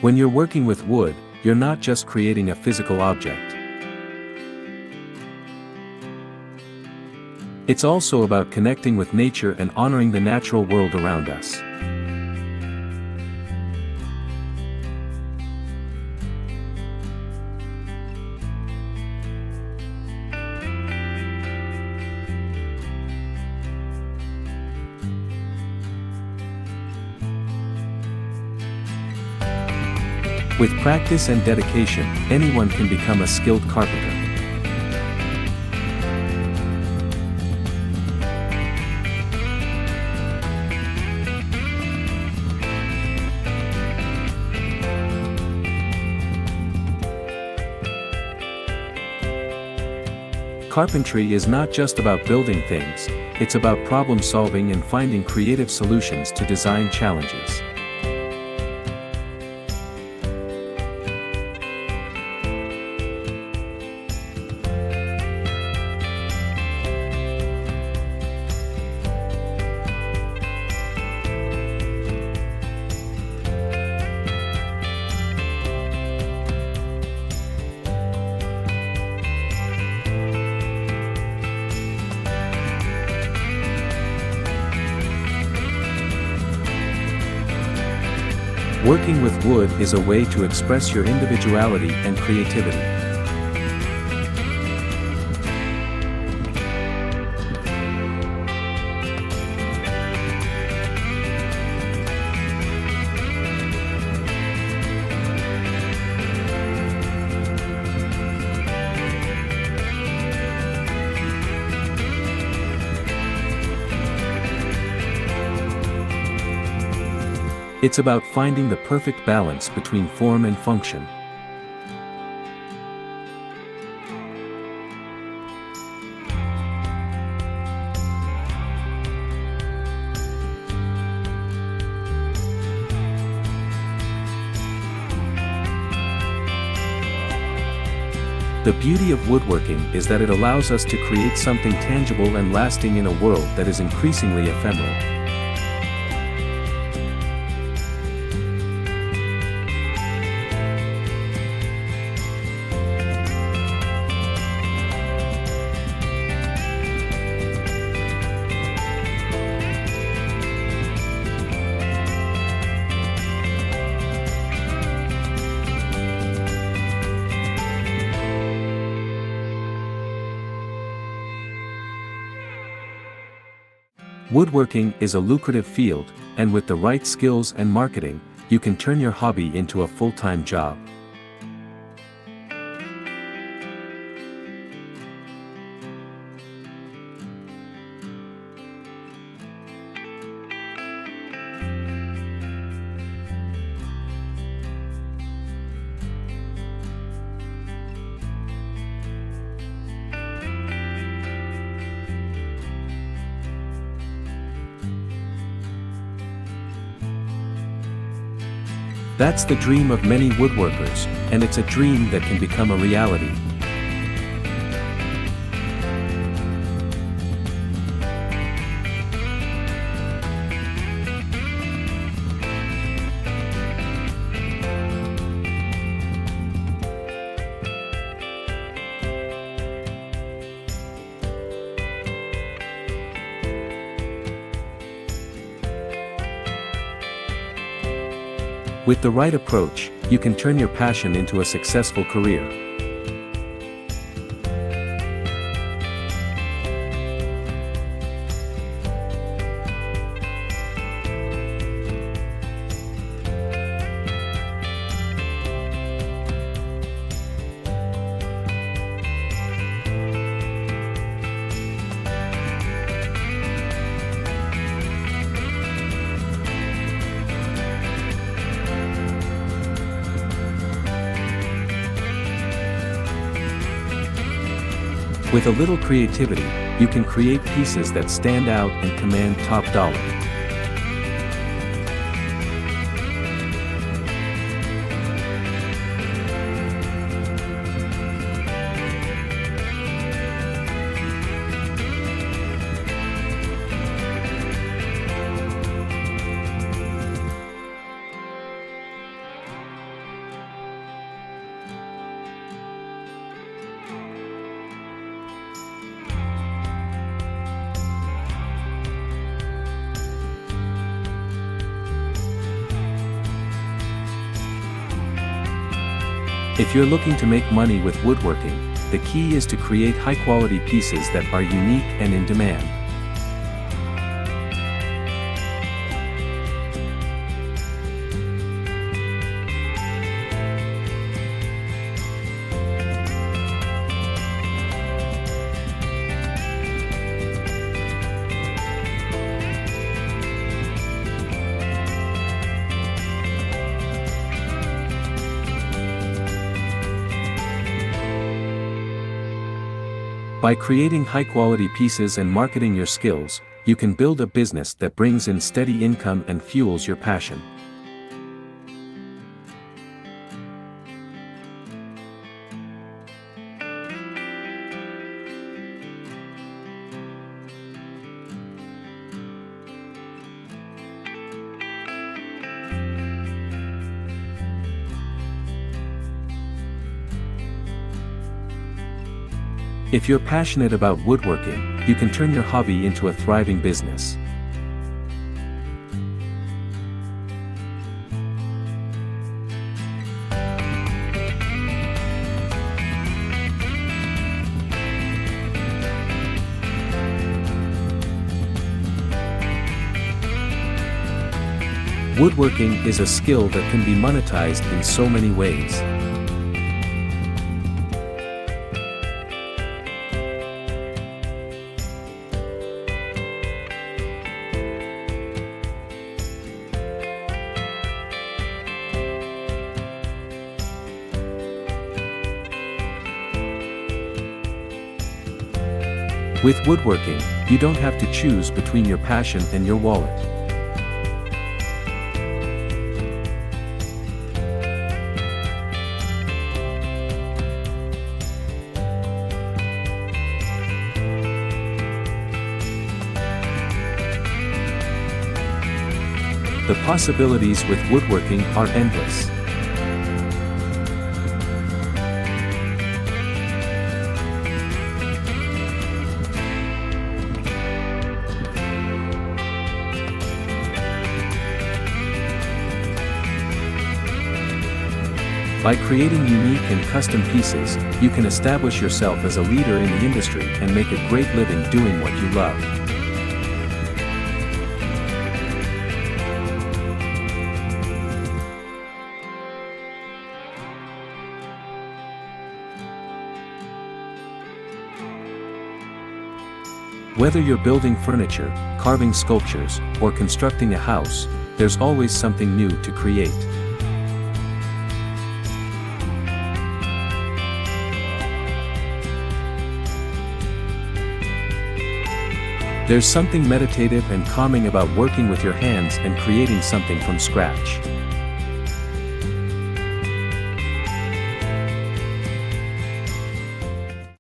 When you're working with wood, you're not just creating a physical object. It's also about connecting with nature and honoring the natural world around us. With practice and dedication, anyone can become a skilled carpenter. Carpentry is not just about building things, it's about problem solving and finding creative solutions to design challenges. Working with wood is a way to express your individuality and creativity. It's about finding the perfect balance between form and function. The beauty of woodworking is that it allows us to create something tangible and lasting in a world that is increasingly ephemeral. Woodworking is a lucrative field, and with the right skills and marketing, you can turn your hobby into a full-time job. That's the dream of many woodworkers, and it's a dream that can become a reality. With the right approach, you can turn your passion into a successful career. With a little creativity, you can create pieces that stand out and command top dollar. If you're looking to make money with woodworking, the key is to create high-quality pieces that are unique and in demand. By creating high-quality pieces and marketing your skills, you can build a business that brings in steady income and fuels your passion. If you're passionate about woodworking, you can turn your hobby into a thriving business. Woodworking is a skill that can be monetized in so many ways. With woodworking, you don't have to choose between your passion and your wallet. The possibilities with woodworking are endless. By creating unique and custom pieces, you can establish yourself as a leader in the industry and make a great living doing what you love. Whether you're building furniture, carving sculptures, or constructing a house, there's always something new to create. There's something meditative and calming about working with your hands and creating something from scratch.